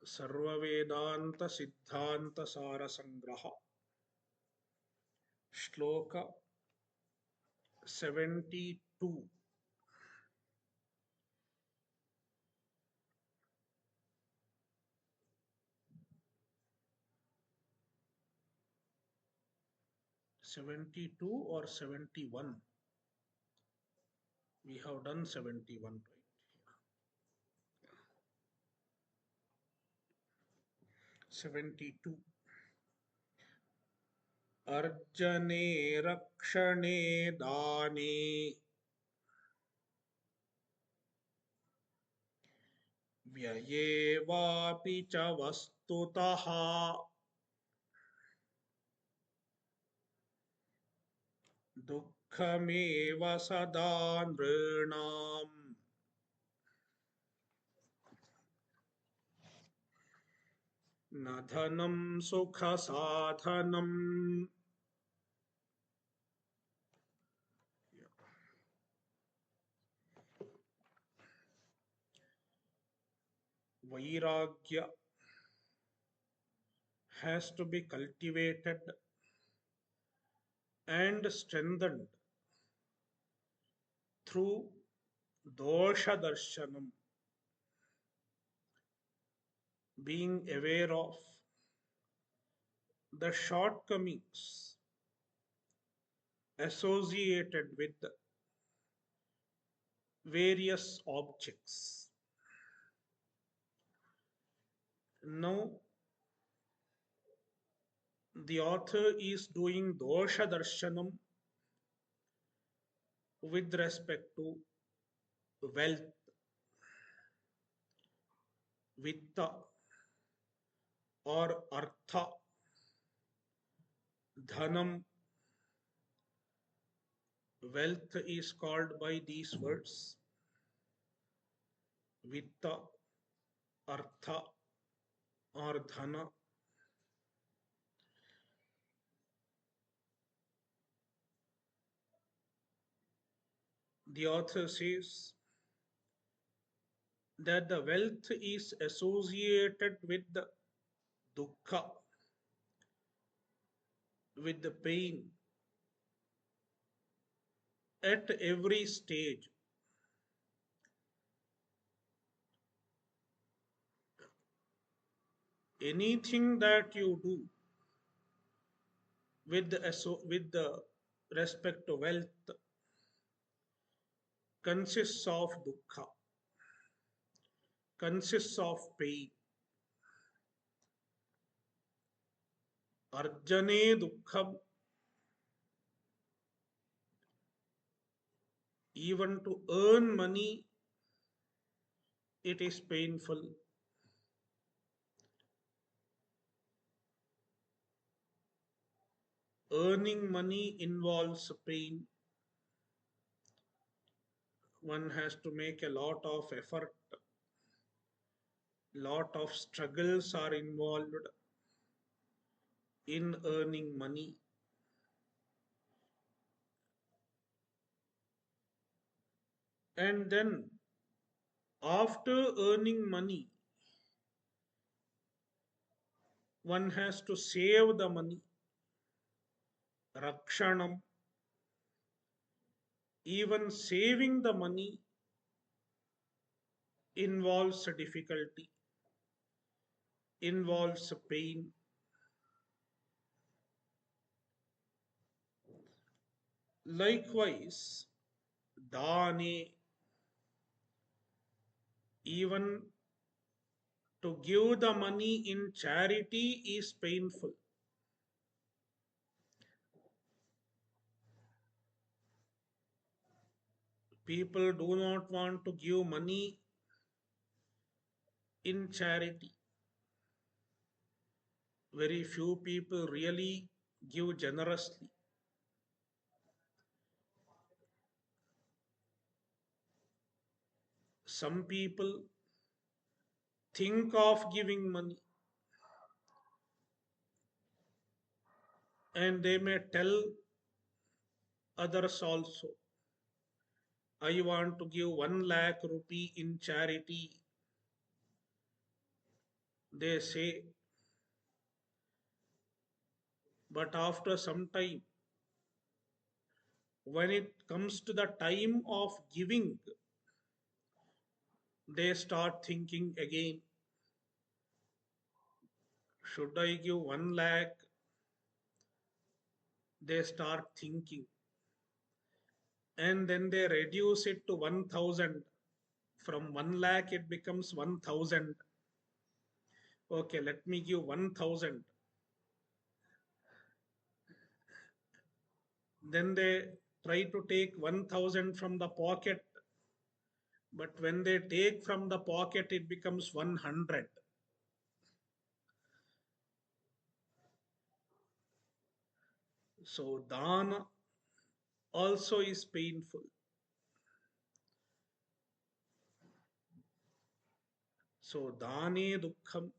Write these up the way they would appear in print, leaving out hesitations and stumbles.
Sarva-Vedanta-Siddhanta-Sara-Sangraha Shloka 72. Or 71? We have done 71, right? 72. Arjane rakshane dane vyayevapi cha vastutaha dukkhameva sada nrîణam na dhanam sukha sadhanam. Vairagya has to be cultivated and strengthened through dosha darshanam, being aware of the shortcomings associated with various objects. Now, the author is doing dosha darshanam with respect to wealth, vitta, or artha, dhanam. Wealth is called by these words: vitta, artha, or dhana. The author says that the wealth is associated with the dukkha, with the pain at every stage. Anything that you do with the respect to wealth consists of dukkha, consists of pain. Arjane dukkham, even to earn money, it is painful. Earning money involves pain. One has to make a lot of effort, lot of struggles are involved in earning money. And then, after earning money, one has to save the money. Rakshanam, even saving the money involves difficulty, involves pain. Likewise, dane, even to give the money in charity is painful. People do not want to give money in charity. Very few people really give generously. Some people think of giving money and they may tell others also, I want to give 1 lakh rupee in charity. they say, but after some time, when it comes to the time of giving, they start thinking again, should I give 1 lakh? They start thinking, and then they reduce it to 1,000. From 1 lakh, it becomes 1,000. Okay, let me give 1,000. Then they try to take 1,000 from the pocket, but when they take from the pocket, it becomes 100. So, dana also is painful. So, dane dukkham.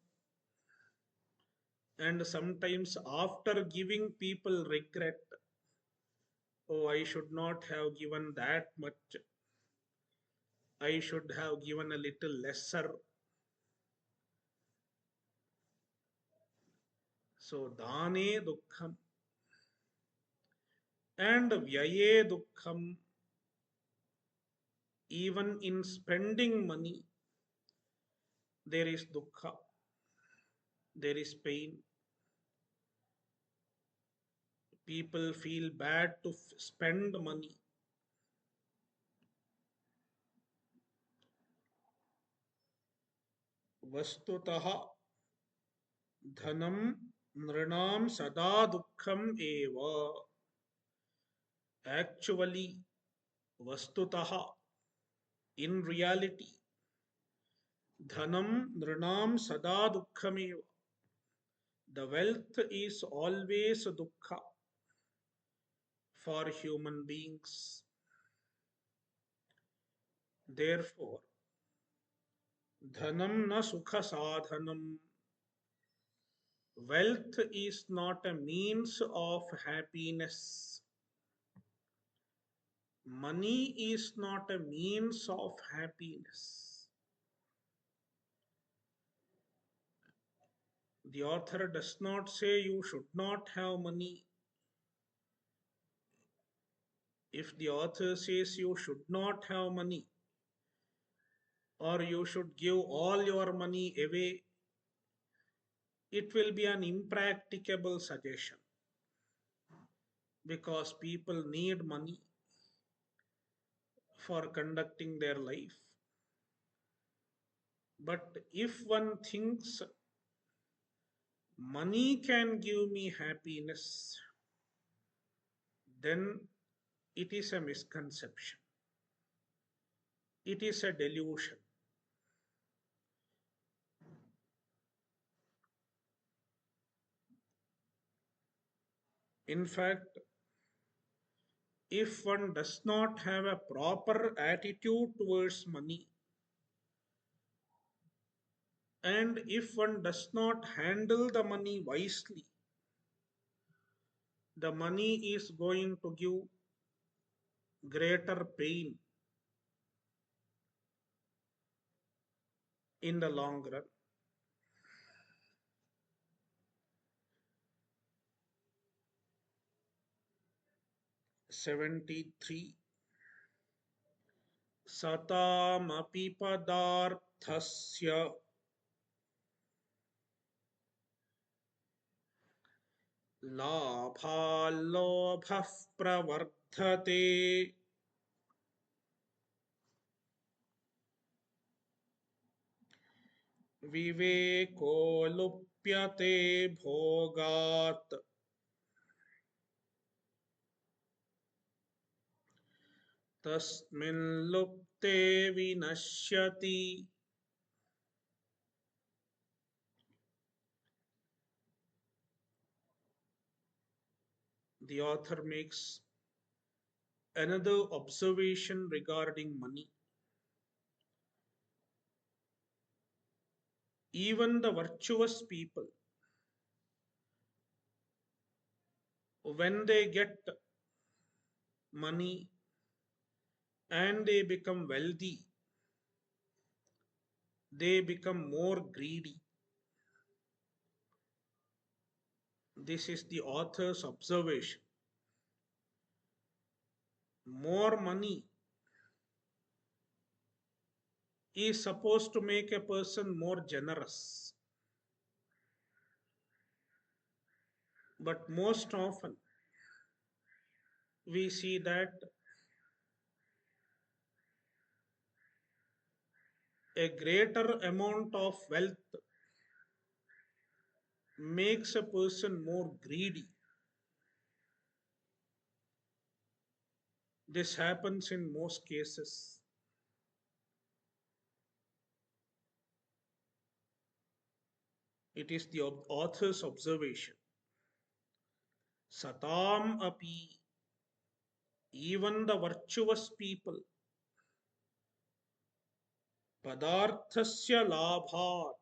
And sometimes after giving, people regret, oh, I should not have given that much. I should have given a little lesser. So, dane dukkham and vyaye dukkham, even in spending money, there is dukkha, there is pain. People feel bad to spend money. Vastutaha dhanam nrinam sada dukkham eva. Actually, vastutaha, in reality, dhanam nrinam sada dukkham eva. The wealth is always dukkha for human beings. Therefore, dhanam na sukha sadhanam. Wealth is not a means of happiness. Money is not a means of happiness. The author does not say you should not have money. If the author says you should not have money or you should give all your money away, it will be an impracticable suggestion because people need money for conducting their life. But if one thinks money can give me happiness, then it is a misconception. It is a delusion. In fact, if one does not have a proper attitude towards money, and if one does not handle the money wisely, the money is going to give greater pain in the long run. 73. Satamapi padarthasya labhalobhah pravardhate viveko lupyate bhogat tasmin lupte vinashyati. The author makes another observation regarding money. Even the virtuous people, when they get money and they become wealthy, they become more greedy. This is the author's observation. More money is supposed to make a person more generous. But most often, we see that a greater amount of wealth makes a person more greedy. This happens in most cases. It is the author's observation. Satam api, even the virtuous people, padarthasya labhat,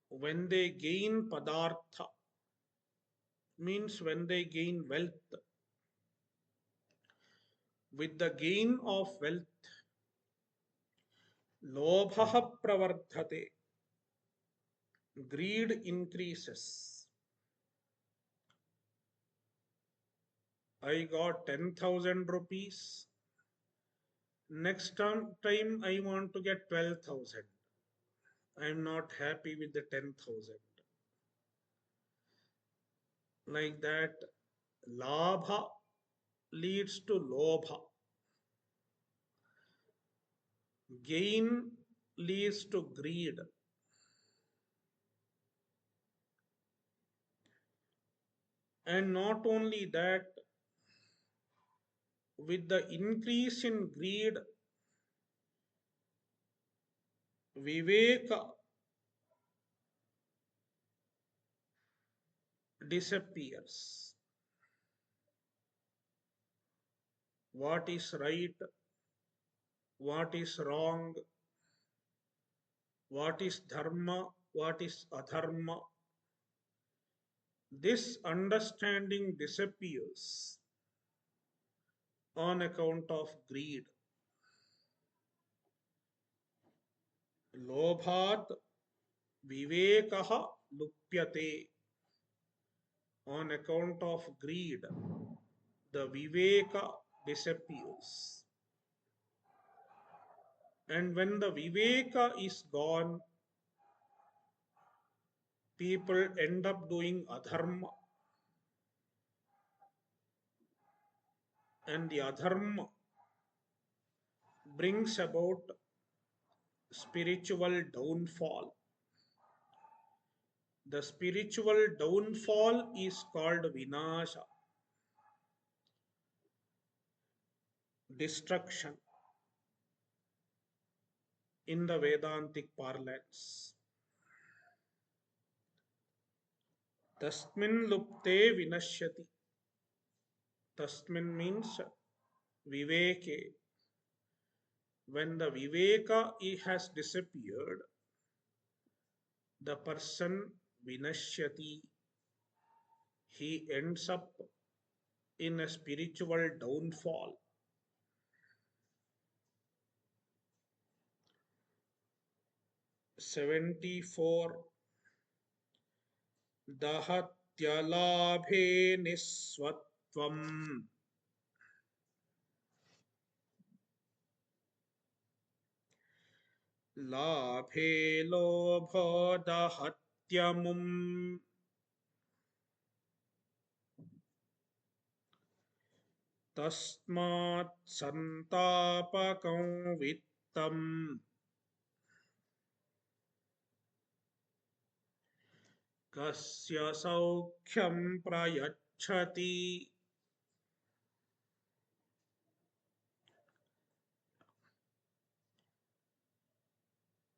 when they gain padartha, means when they gain wealth. With the gain of wealth, lobha pravardhate, greed increases. I got 10,000 rupees. Next time I want to get 12,000. I am not happy with the 10,000. Like that, labha leads to lobha. Gain leads to greed. And not only that, with the increase in greed, viveka disappears. What is right, what is wrong, what is dharma, what is adharma, this understanding disappears on account of greed. Lobhat vivekaha lupyate. On account of greed, the viveka disappears. And when the viveka is gone, people end up doing adharma. And the adharma brings about spiritual downfall. The spiritual downfall is called vinasha, destruction in the Vedantic parlance. Tasmin lupte vinashyati. Tasmin means viveke. When the viveka has disappeared, the person vinashyati, he ends up in a spiritual downfall. 74. Dahatyalabhe niswatvam. Labhe lobho dahatyamum. Tasmat santapakam vittam. Kasya saukhyam prayachati.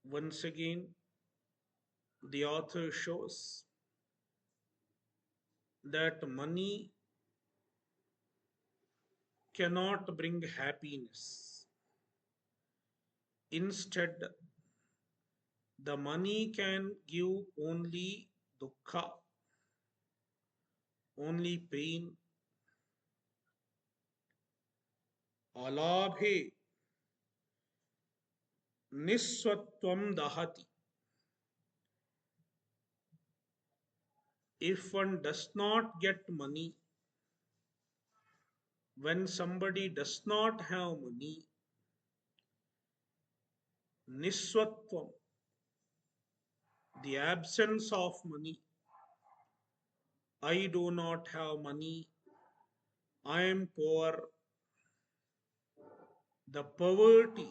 Once again, the author shows that money cannot bring happiness. Instead, the money can give only dukkha, only pain. Alabhe niswatvam dahati. If one does not get money, when somebody does not have money, niswatvam, the absence of money, I do not have money, I am poor, the poverty,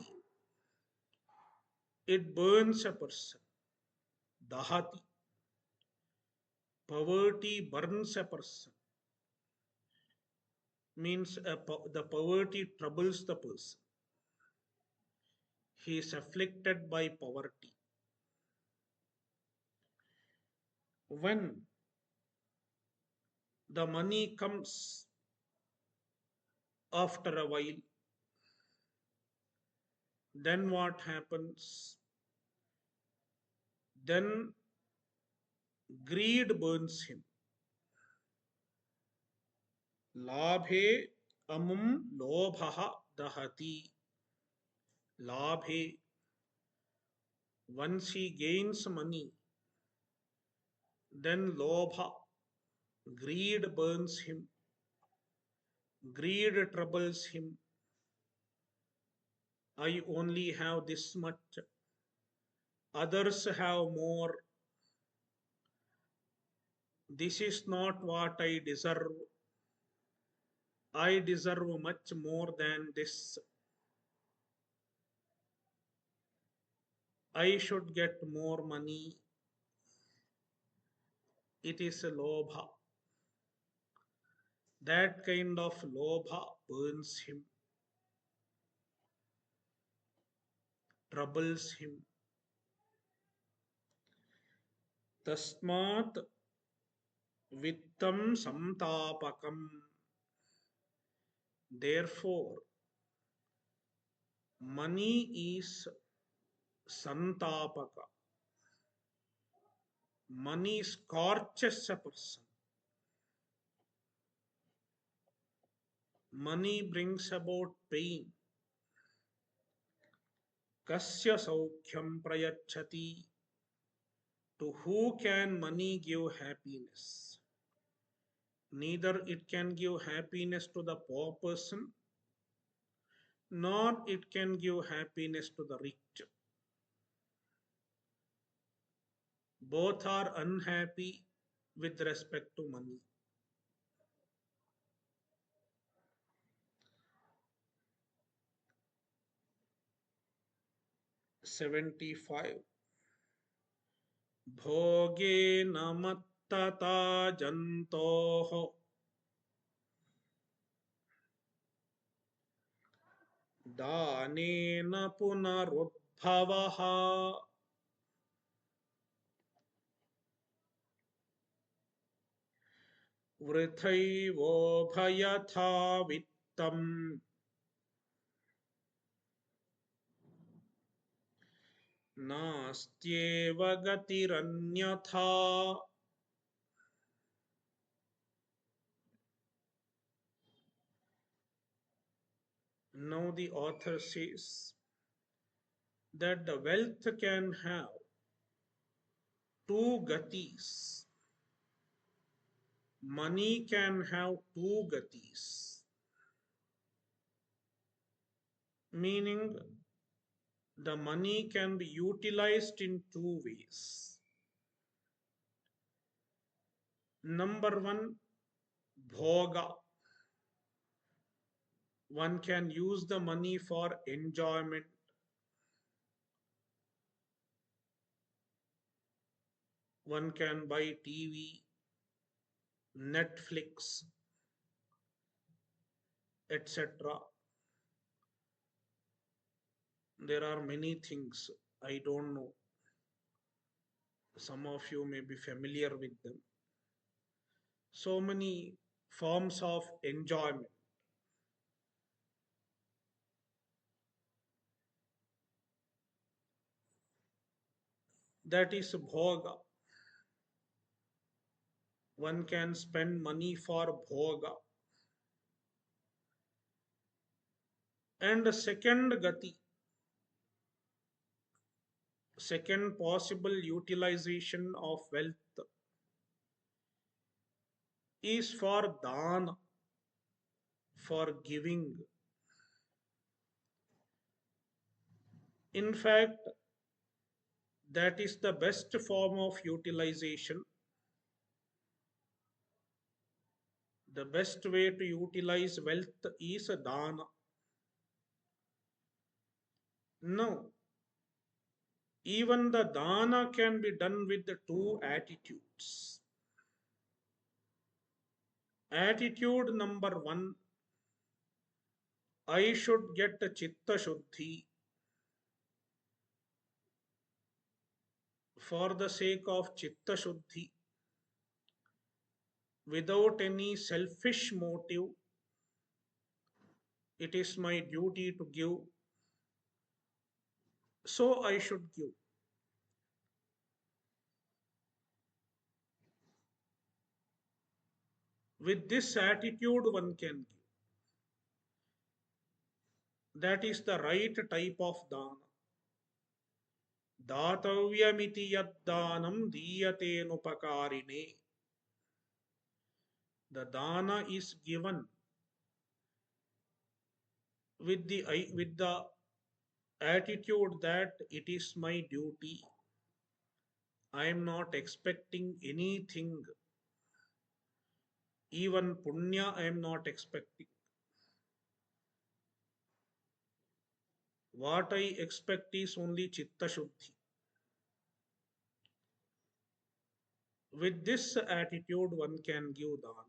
it burns a person. Dahati, poverty burns a person, means the poverty troubles the person. He is afflicted by poverty. When the money comes after a while, then what happens? Then greed burns him. Labhe amum lobhaha dahati. Labhe, once he gains money, then lobha, greed burns him. Greed troubles him. I only have this much. Others have more. This is not what I deserve. I deserve much more than this. I should get more money. It is a lobha. That kind of lobha burns him, troubles him. Tasmat vittam samtapakam. Therefore, money is santapaka. Money scorches a person. Money brings about pain. Kasya saukhyam prayachati. To who can money give happiness? Neither it can give happiness to the poor person, nor it can give happiness to the rich. Both are unhappy with respect to money. 75. Bhoge namattata jantoho danena punarudbhavaha. Vrithaivobhayatha vittam nastyeva gatiranyatha. Now the author says that the wealth can have two gatis. Money can have two gatis. Meaning the money can be utilized in two ways. Number one, bhoga. One can use the money for enjoyment. One can buy TV, Netflix, etc. There are many things. I don't know. Some of you may be familiar with them. So many forms of enjoyment. That is bhoga. One can spend money for bhoga. And the second gati, second possible utilization of wealth is for dana, for giving. In fact, that is the best form of utilization. The best way to utilize wealth is a dana. No, even the dana can be done with the two attitudes. Attitude number one, I should get a chitta shuddhi for the sake of chitta shuddhi without any selfish motive. It is my duty to give, so I should give. With this attitude, one can give. That is the right type of dana. Datavyamiti yaddanam diyatenupakarinē. The dana is given with the attitude that it is my duty. I am not expecting anything, even punya I am not expecting. What I expect is only chitta shuddhi. With this attitude, one can give dana.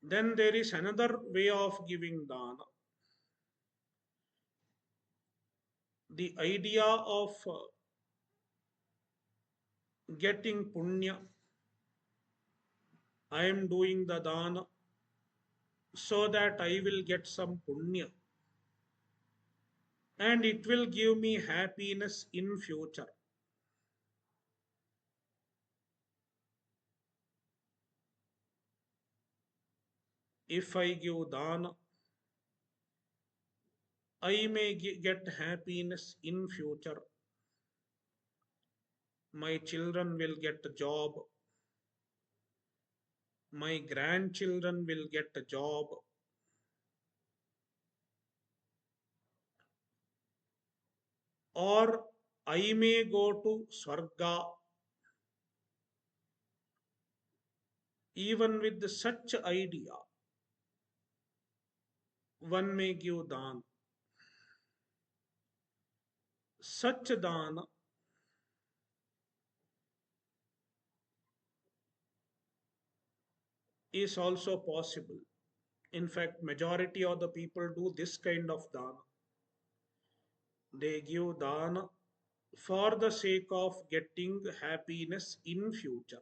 Then there is another way of giving dana. The idea of getting punya. I am doing the dana so that I will get some punya and it will give me happiness in future. If I give dana, I may get happiness in future. My children will get a job. My grandchildren will get a job. Or I may go to Swarga. Even with such idea, one may give dana. Such dana is also possible. In fact, majority of the people do this kind of dana. They give dana for the sake of getting happiness in future.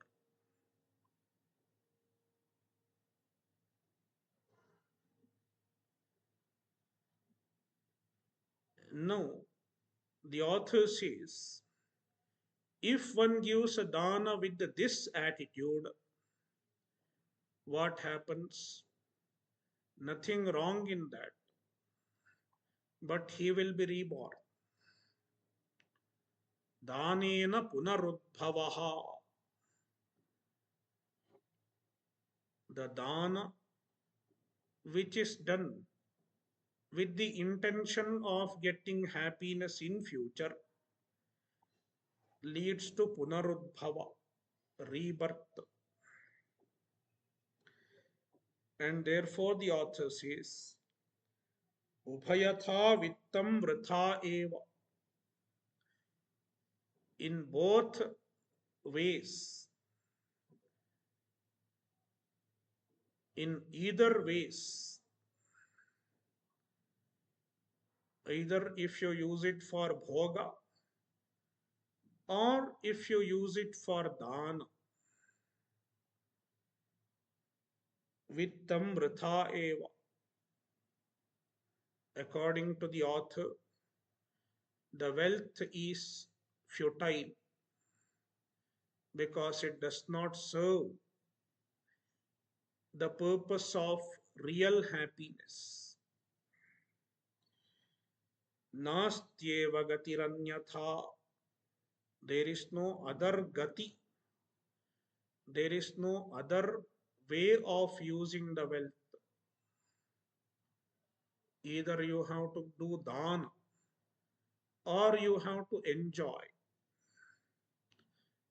No, the author says, if one gives a dana with this attitude, what happens? Nothing wrong in that, but he will be reborn. Danena punarudbhavaha. The dana which is done with the intention of getting happiness in future leads to punarudbhava, rebirth. And therefore the author says, Ubhayatha vittam vritha eva. In both ways, in either ways, either if you use it for bhoga or if you use it for dana, vittam vritha eva. According to the author, the wealth is futile because it does not serve the purpose of real happiness. Nastyeva gatiranyatha. There is no other gati. There is no other way of using the wealth. Either you have to do dana or you have to enjoy.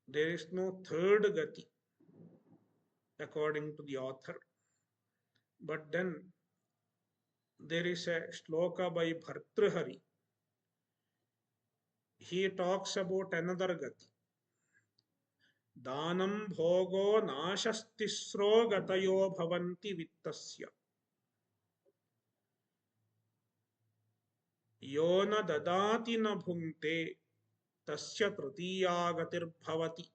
There is no third gati, according to the author. But then there is a shloka by Bhartrhari. He talks about another gati. Danam bhogo nashastisro gatayo bhavanti vittasya. Yo na dadati na bhungte tasya tritiya gatir bhavati.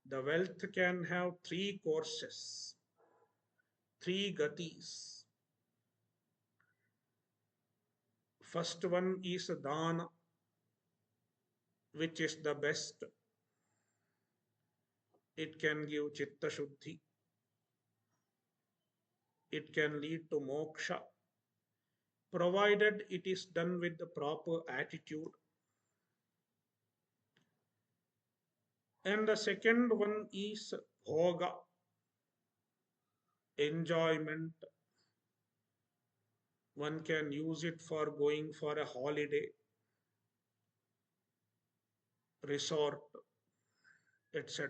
The wealth can have three courses, three gatis. First one is dana, which is the best. It can give chitta shuddhi. It can lead to moksha, provided it is done with the proper attitude. And the second one is bhoga, enjoyment. One can use it for going for a holiday, resort, etc.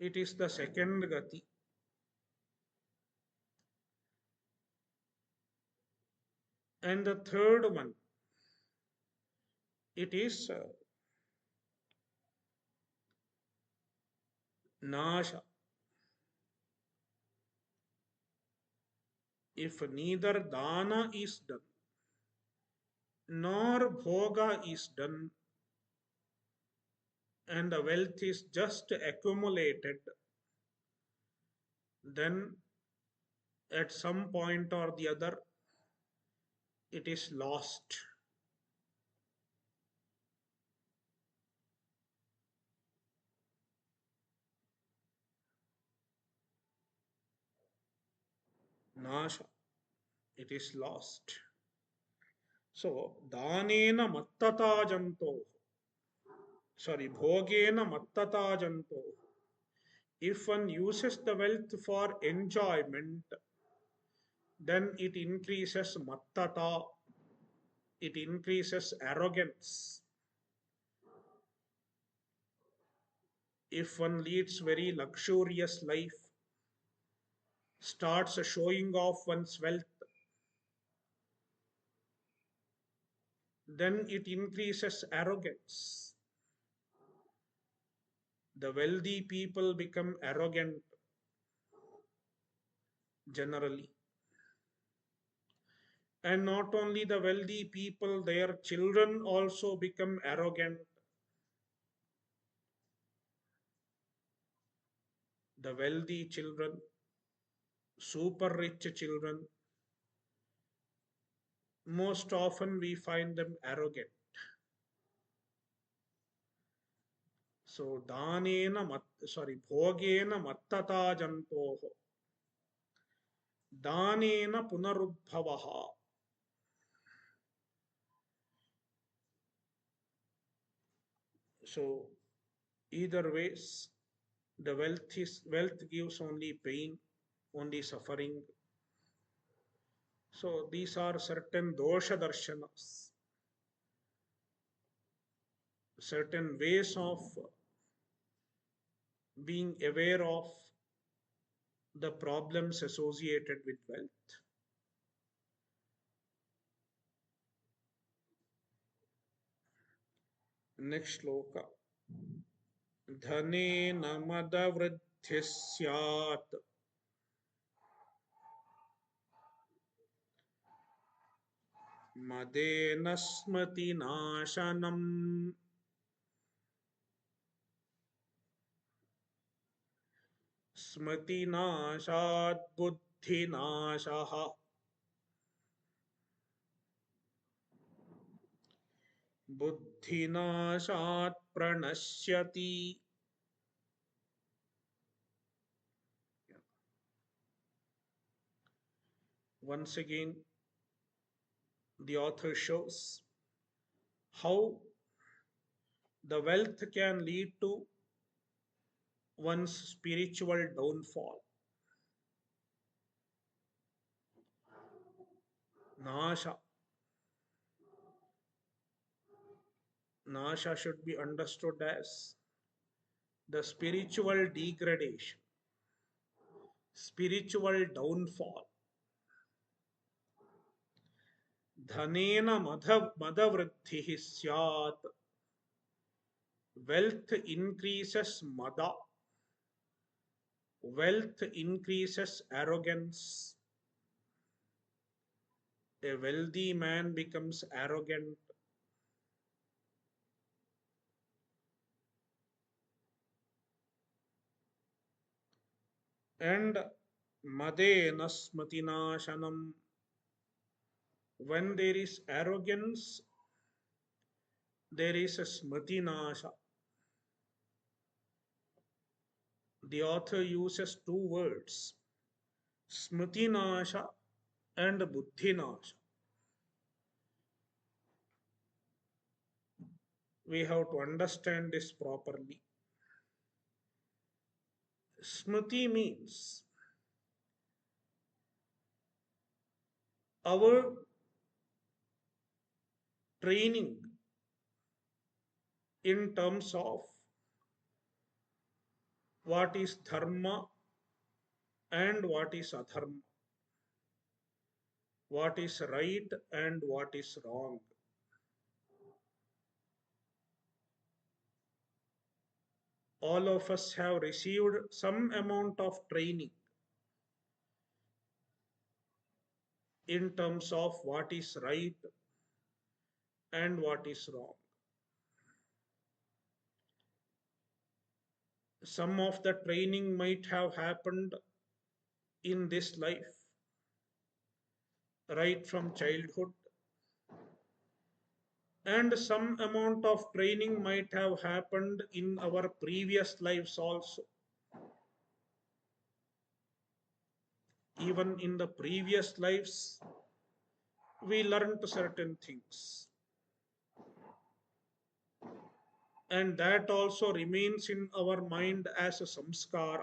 It is the second gati. And the third one, it is nasha. If neither dana is done, nor bhoga is done, and the wealth is just accumulated, then at some point or the other, it is lost. Nasha, it is lost. So, danena mattata janto, sorry, bhogena mattata janto. If one uses the wealth for enjoyment, then it increases mattata, it increases arrogance. If one leads very luxurious life, starts showing off one's wealth, then it increases arrogance. The wealthy people become arrogant generally. And not only the wealthy people, their children also become arrogant. The wealthy children, super rich children, most often we find them arrogant. So, bhogena mattata jantoho, danena punarudbhavaha. So, either ways, the wealth gives only pain, only suffering. So, these are certain dosha darshanas, certain ways of being aware of the problems associated with wealth. Next shloka. धनेन मदवृद्धिः स्यात् मदेन स्मृतिनाशनम् स्मृतिनाशात् बुद्धिनाशः बुद्धिनाशात् प्रणश्यति. Once again, the author shows how the wealth can lead to one's spiritual downfall. Nasha. Nasha should be understood as the spiritual degradation, spiritual downfall. Dhanena madavriddhi syat. Wealth increases mada. Wealth increases arrogance. A wealthy man becomes arrogant. And madena smatinashanam. When there is arrogance, there is a smatinasha. The author uses two words, smatinasha and buddhinasha. We have to understand this properly. Smriti means our training in terms of what is dharma and what is adharma, what is right and what is wrong. All of us have received some amount of training in terms of what is right and what is wrong. Some of the training might have happened in this life, right from childhood, and some amount of training might have happened in our previous lives also. Even in the previous lives, we learned certain things, and that also remains in our mind as a samskara.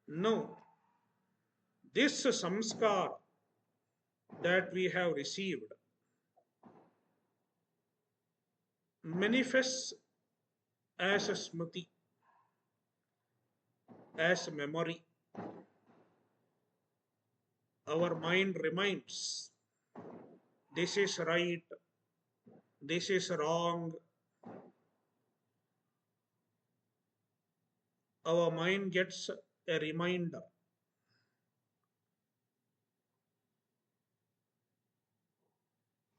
No, this samskara that we have received manifests as a smriti, as a memory. Our mind reminds this is right, this is wrong. Our mind gets a reminder.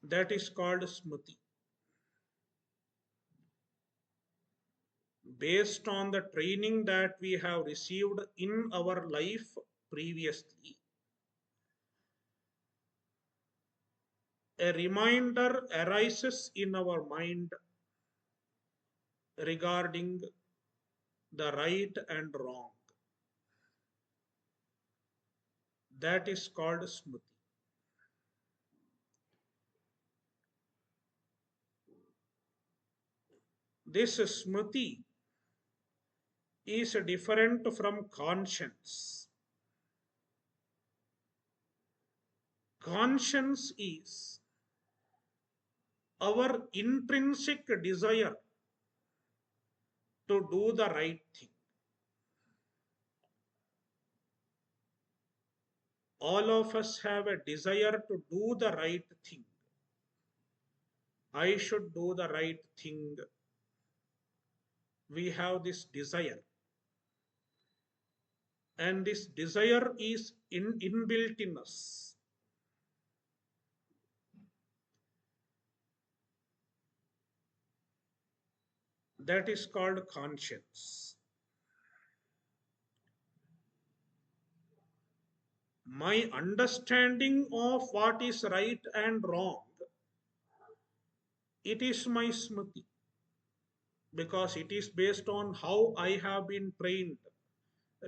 That is called smriti. Based on the training that we have received in our life previously, a reminder arises in our mind regarding the right and wrong. That is called smriti. This smriti is different from conscience. Conscience is our intrinsic desire to do the right thing. All of us have a desire to do the right thing. I should do the right thing. We have this desire, and this desire is inbuilt in us. That is called conscience. My understanding of what is right and wrong, it is my smriti, because it is based on how I have been trained,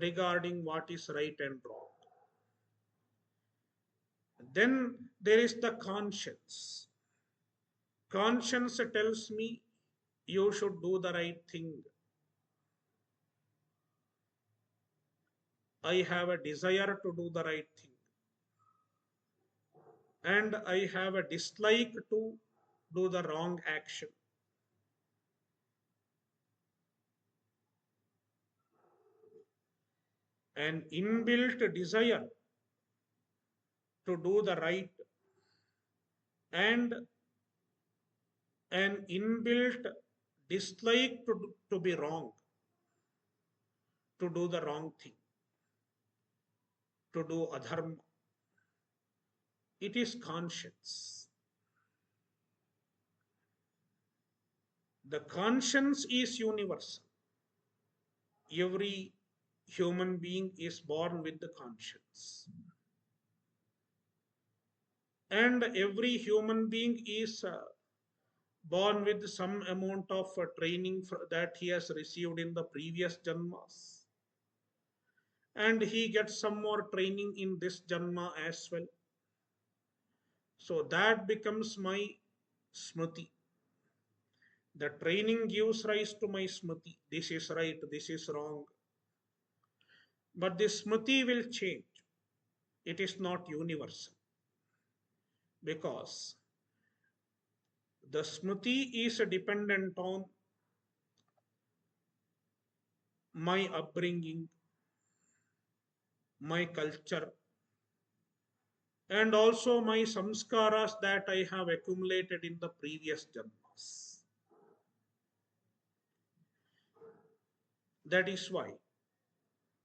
regarding what is right and wrong. Then there is the conscience. Conscience tells me you should do the right thing. I have a desire to do the right thing. And I have a dislike to do the wrong action. An inbuilt desire to do the right and an inbuilt dislike to be wrong, to do the wrong thing, to do adharma. It is conscience. The conscience is universal. Every human being is born with the conscience. And every human being is born with some amount of training that he has received in the previous janmas. And he gets some more training in this janma as well. So that becomes my smriti. The training gives rise to my smriti. This is right, this is wrong. But this smriti will change. It is not universal. Because the smriti is dependent on my upbringing, my culture, and also my samskaras that I have accumulated in the previous janmas. That is why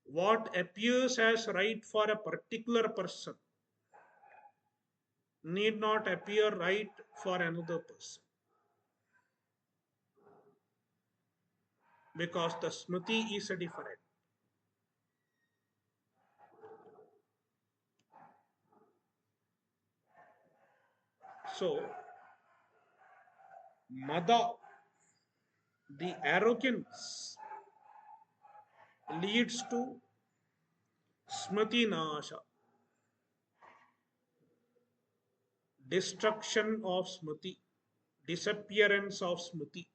what appears as right for a particular person need not appear right for another person. Because the smriti is different. So, mada, the arrogance, leads to smriti nasha, destruction of smriti, disappearance of smriti,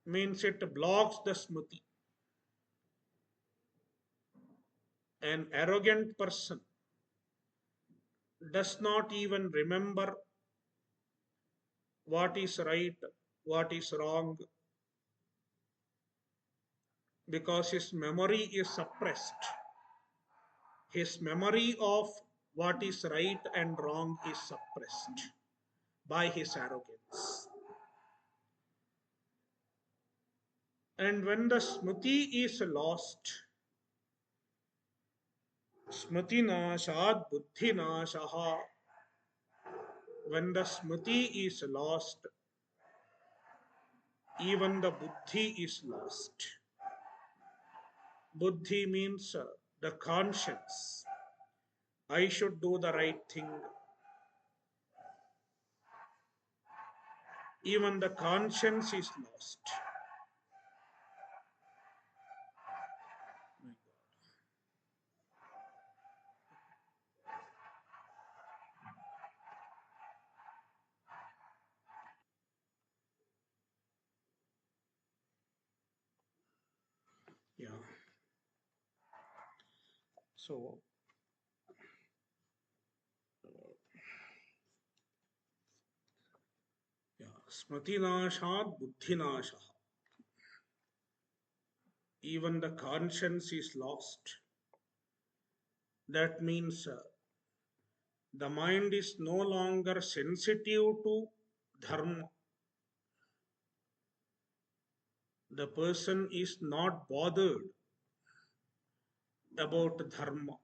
means it blocks the smriti. An arrogant person does not even remember what is right, what is wrong, because his memory is suppressed. His memory of what is right and wrong is suppressed by his arrogance. And when the smriti is lost, smriti nashat buddhi nashaha, when the smriti is lost, even the buddhi is lost. Buddhi means the conscience. I should do the right thing. Even the conscience is lost. My God. Yeah. So, yeah, smriti nashat buddhi nashaha. Even the conscience is lost. That means the mind is no longer sensitive to dharma. The person is not bothered about dharma.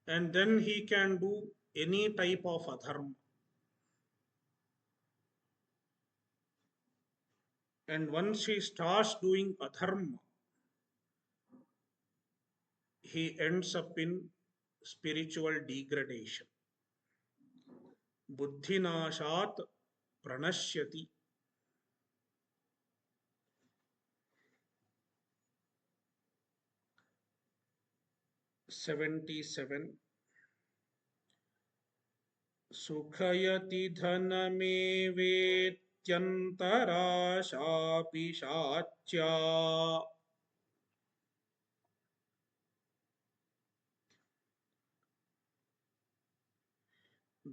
And then he can do any type of adharma. And once he starts doing adharma, he ends up in spiritual degradation. Buddhinashat pranashyati. 77. सुखयति धनमेवेत्यन्तराशापि शाच्या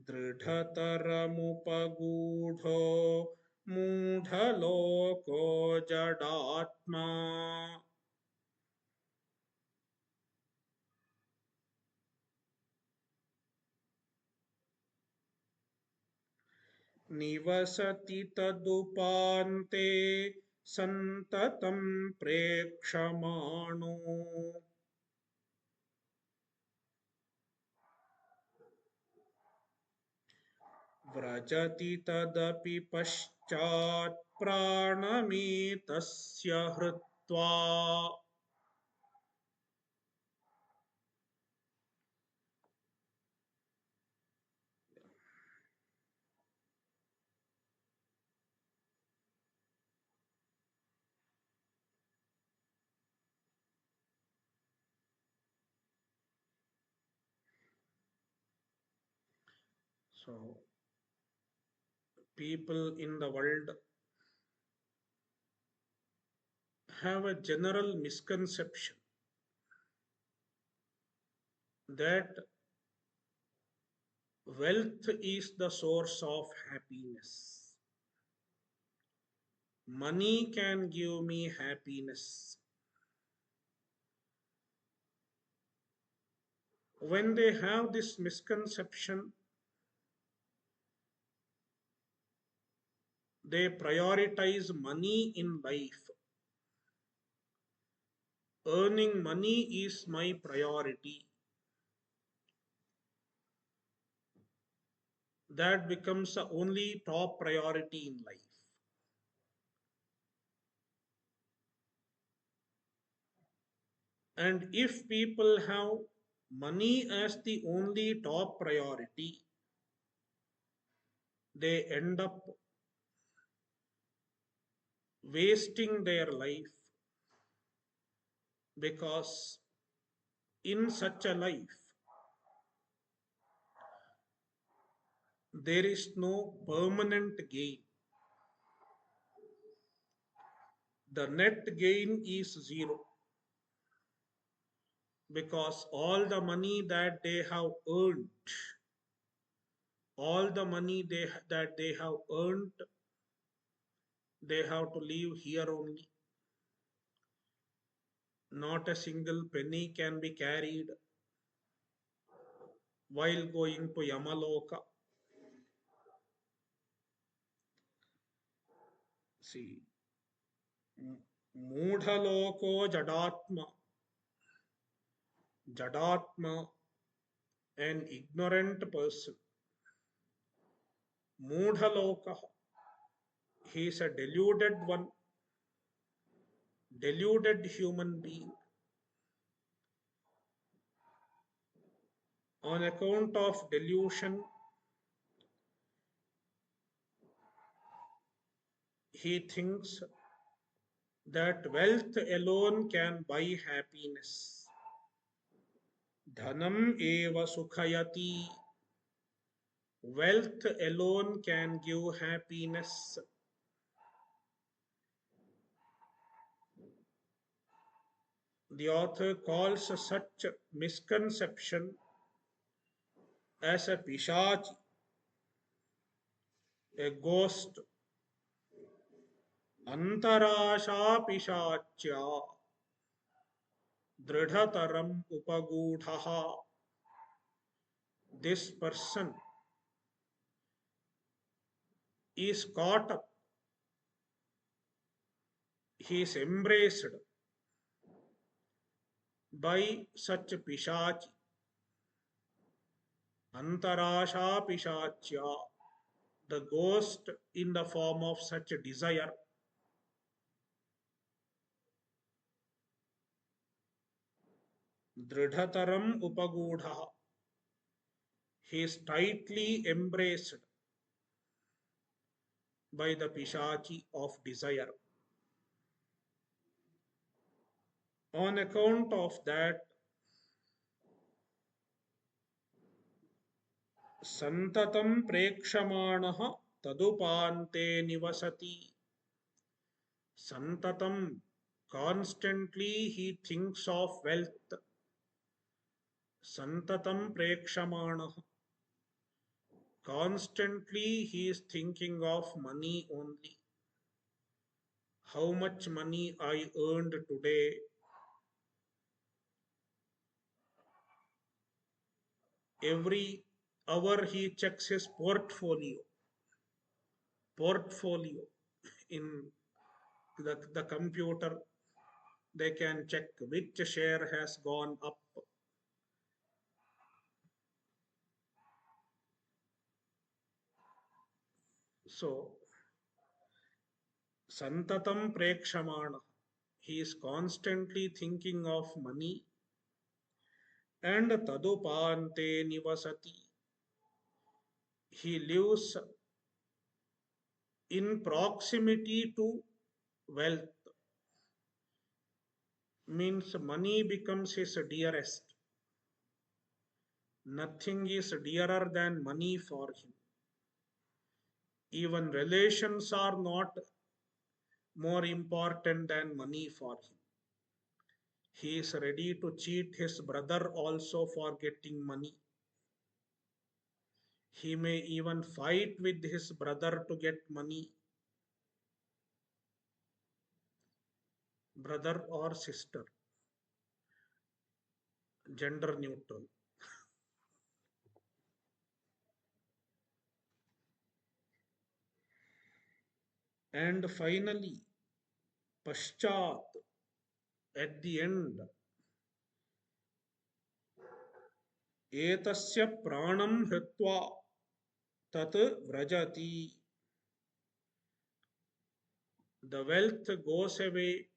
दृढतरमुपगूढो मूढलोको जडात्मा निवसति तदुपान्ते सन्ततं प्रेक्षमाणो व्रजति तदपि पश्चात् प्राणमेतस्य हृत्वा So, people in the world have a general misconception that wealth is the source of happiness. Money can give me happiness. When they have this misconception, they prioritize money in life. Earning money is my priority. That becomes the only top priority in life. And if people have money as the only top priority, they end up wasting their life because in such a life there is no permanent gain. The net gain is zero because all the money that they have earned, all the money that they have earned, they have to leave here only. Not a single penny can be carried while going to Yamaloka. See, Moodhaloko Jadatma, Jadatma, an ignorant person. Moodhaloka, he is a deluded one, deluded human being. On account of delusion, he thinks that wealth alone can buy happiness. Dhanam eva sukhayati. Wealth alone can give happiness. The author calls such misconception as a pishachi, a ghost, antarasha pishachya, dridhataram upagudhaha. This person is caught up, he is embraced by such pishachi, antarasha pishachya, the ghost in the form of such desire. Dridhataram upagudha. He is tightly embraced by the pishachi of desire. On account of that, Santatam prekshamaanaha tadupante nivasati. Santatam, constantly he thinks of wealth. Santatam prekshamaanaha, constantly he is thinking of money only. How much money I earned today? Every hour he checks his portfolio in the computer. They can check which share has gone up. So santatam prekshamana, he is constantly thinking of money. And tadupante nivasati, he lives in proximity to wealth, means money becomes his dearest. Nothing is dearer than money for him. Even relations are not more important than money for him. He is ready to cheat his brother also for getting money. He may even fight with his brother to get money, brother or sister, gender neutral. And finally, paschat, at the end, etasya pranam hritva tat vrajati. The wealth goes away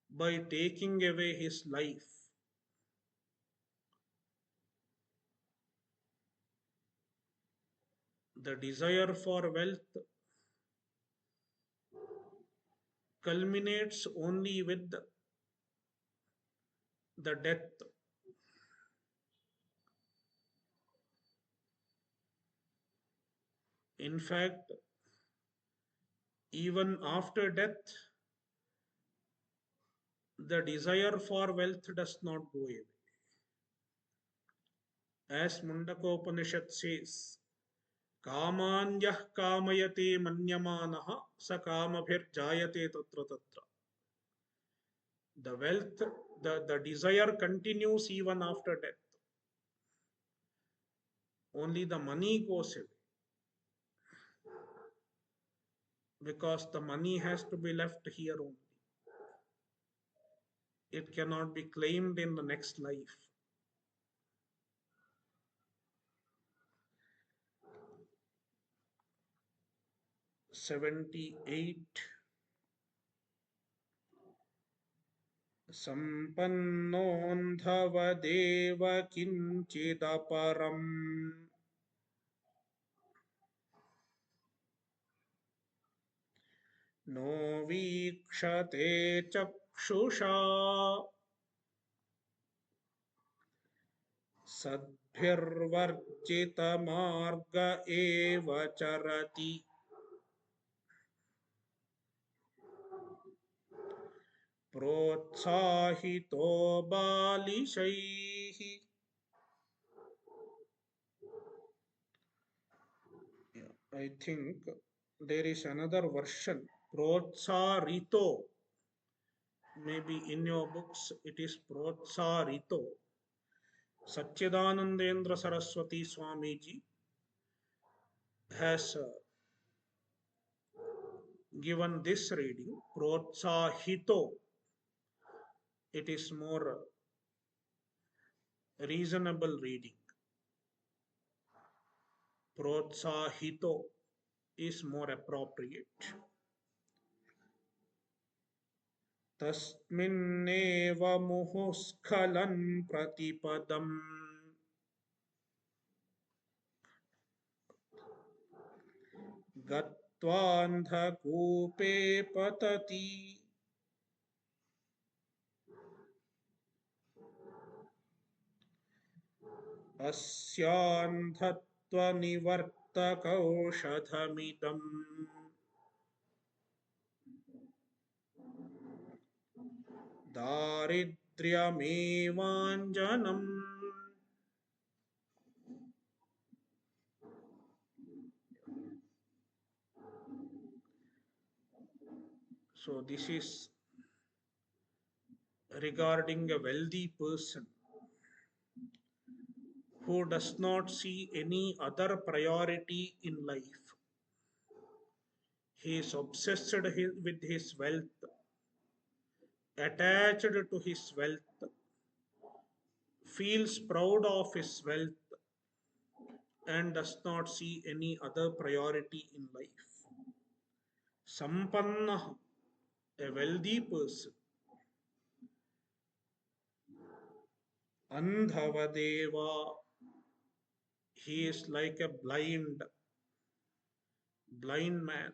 by taking away his life. The desire for wealth culminates only with the death. In fact, even after death, the desire for wealth does not go away. As Mundakopanishad says, Kamanyah kamayate manyamanaha sa kamabhir tatra tatra. The wealth, the desire continues even after death. Only the money goes away because the money has to be left here only. It cannot be claimed in the next life. 78. Sampannondhavadev kinchidaparam no vikshate chakshusha sadbhirvarjita marga eva charati. Protsahito balishaihi. Yeah, I think there is another version. Protsarito. Maybe in your books it is Protsarito. Satchidanandendra Saraswati Swamiji has given this reading, Protsahito. It is more reasonable reading. Protsahito is more appropriate. Tasminneva muhuskhalan pratipadam gatvandhakupe patati. अस्यान्धत्वनिवर्तकौषधमिदम् दारिद्र्यमेवाञ्जनम्. So this is regarding a wealthy person who does not see any other priority in life. He is obsessed with his wealth, attached to his wealth, feels proud of his wealth, and does not see any other priority in life. Sampanna, a wealthy person. Andhavadeva, he is like a blind man.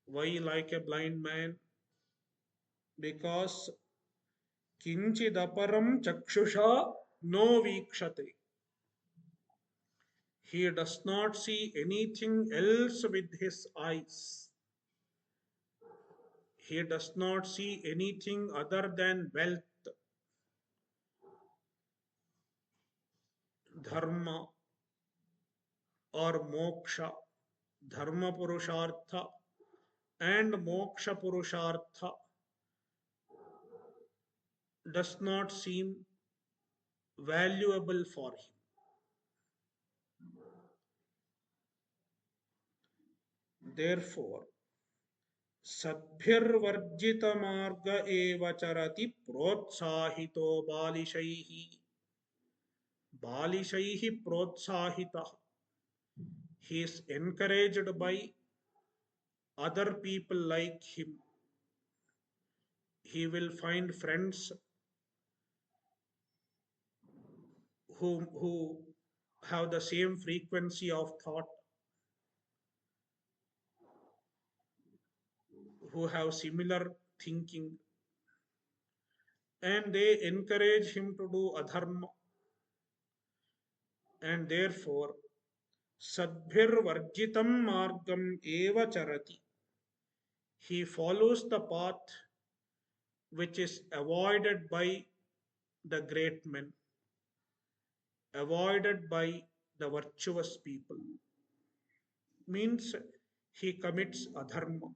Why like a blind man? Because kinchidaparam chakshusha no vikshate. He does not see anything else with his eyes. He does not see anything other than wealth, dharma, or moksha. Dharma purushartha and moksha purushartha does not seem valuable for him. Therefore, सद्भिर्वर्जितमार्ग एव चरति प्रोत्साहितो बालिशैः प्रोत्साहितः. He is encouraged by other people like him. He will find friends who have the same frequency of thought, who have similar thinking, and they encourage him to do adharma. And therefore, sadbhirvarjitam margam eva charati. He follows the path which is avoided by the great men, avoided by the virtuous people. Means he commits adharma.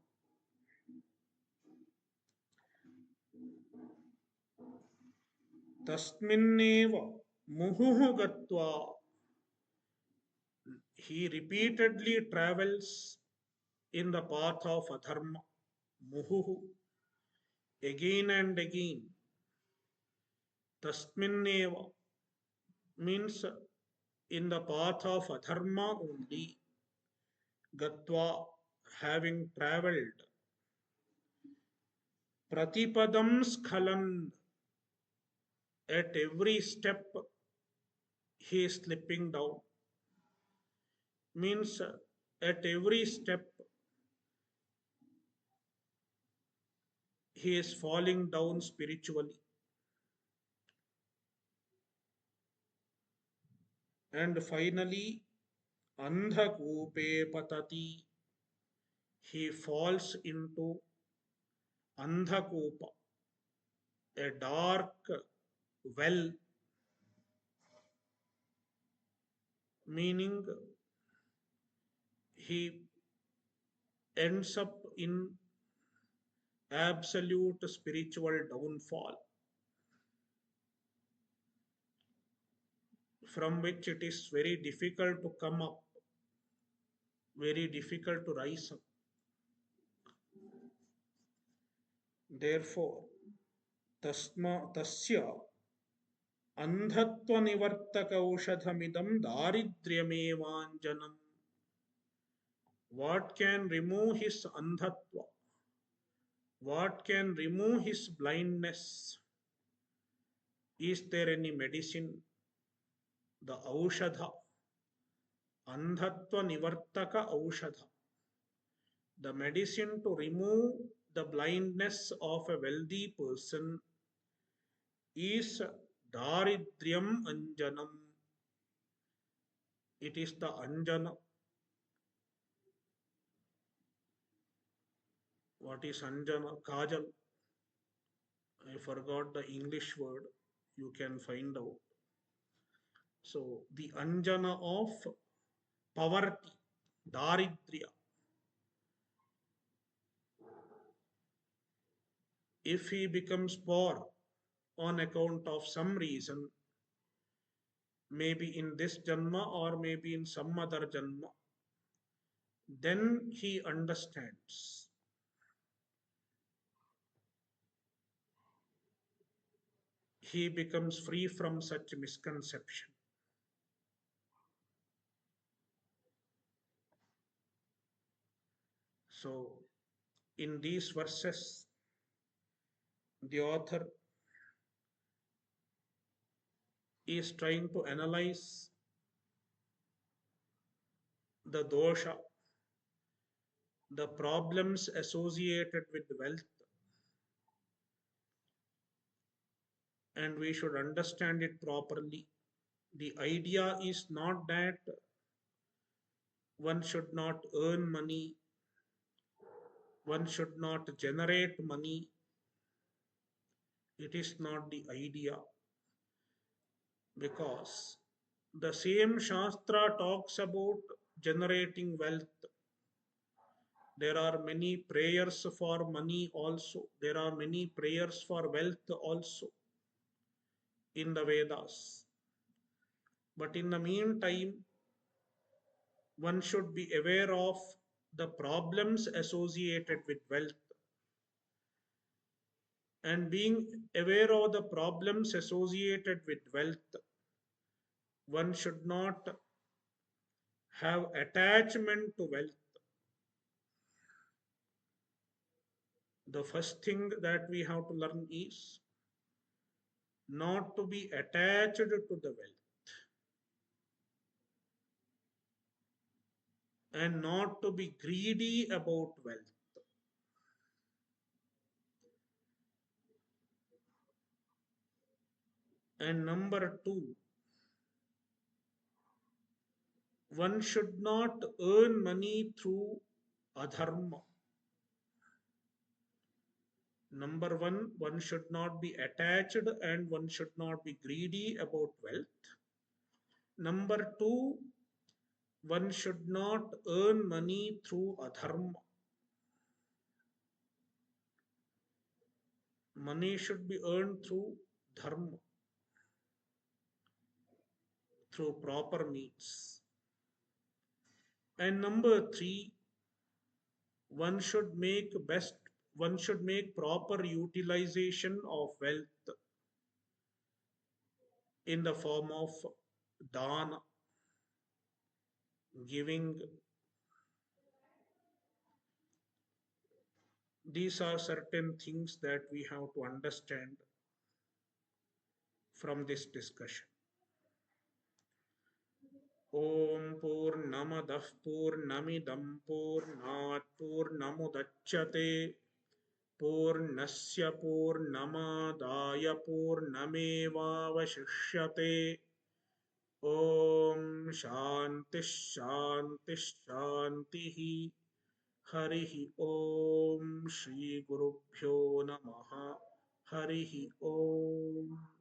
Tasminneva muhuhu gatva. He repeatedly travels in the path of adharma. Muhuhu. Again and again. Tasminneva means in the path of adharma only. Gatva, having travelled. Pratipadam skhalan, at every step he is slipping down. Means at every step he is falling down spiritually. And finally, andhakupe patati, he falls into andhakupa, a dark well, meaning he ends up in absolute spiritual downfall, from which it is very difficult to come up, very difficult to rise up. Therefore, tasya andhatva nivartaka aushadhamidam daridryamevanjanam. What can remove his andhatva? What can remove his blindness? Is there any medicine? The aushadha, andhatva nivartaka aushadha, the medicine to remove the blindness of a wealthy person is daridryam anjanam. It is the anjana. What is anjana? Kajal. I forgot the English word. You can find out. So the anjana of poverty, daridrya. If he becomes poor on account of some reason, maybe in this janma or maybe in some other janma, then he understands. He becomes free from such misconception. So, in these verses, the author is trying to analyze the dosha, the problems associated with wealth, and we should understand it properly. The idea is not that one should not earn money, one should not generate money. It is not the idea, because the same Shastra talks about generating wealth. There are many prayers for money also. There are many prayers for wealth also in the Vedas. But in the meantime, one should be aware of the problems associated with wealth. And being aware of the problems associated with wealth, one should not have attachment to wealth. The first thing that we have to learn is not to be attached to the wealth and not to be greedy about wealth. And number two, one should not earn money through adharma. Number one should not be attached and one should not be greedy about wealth. Number two, one should not earn money through adharma. Money should be earned through dharma, through proper means. And number three, one should make best, one should make proper utilization of wealth in the form of dana, giving. These are certain things that we have to understand from this discussion. Om Purnamadah Purnamidam Purnat Purnamudachyate Purnasya Purnamadaya Purnamevavashishyate. Om Shanti Shanti Shanti. Harihi Om Shri Gurubhyo Namaha. Harihi Om.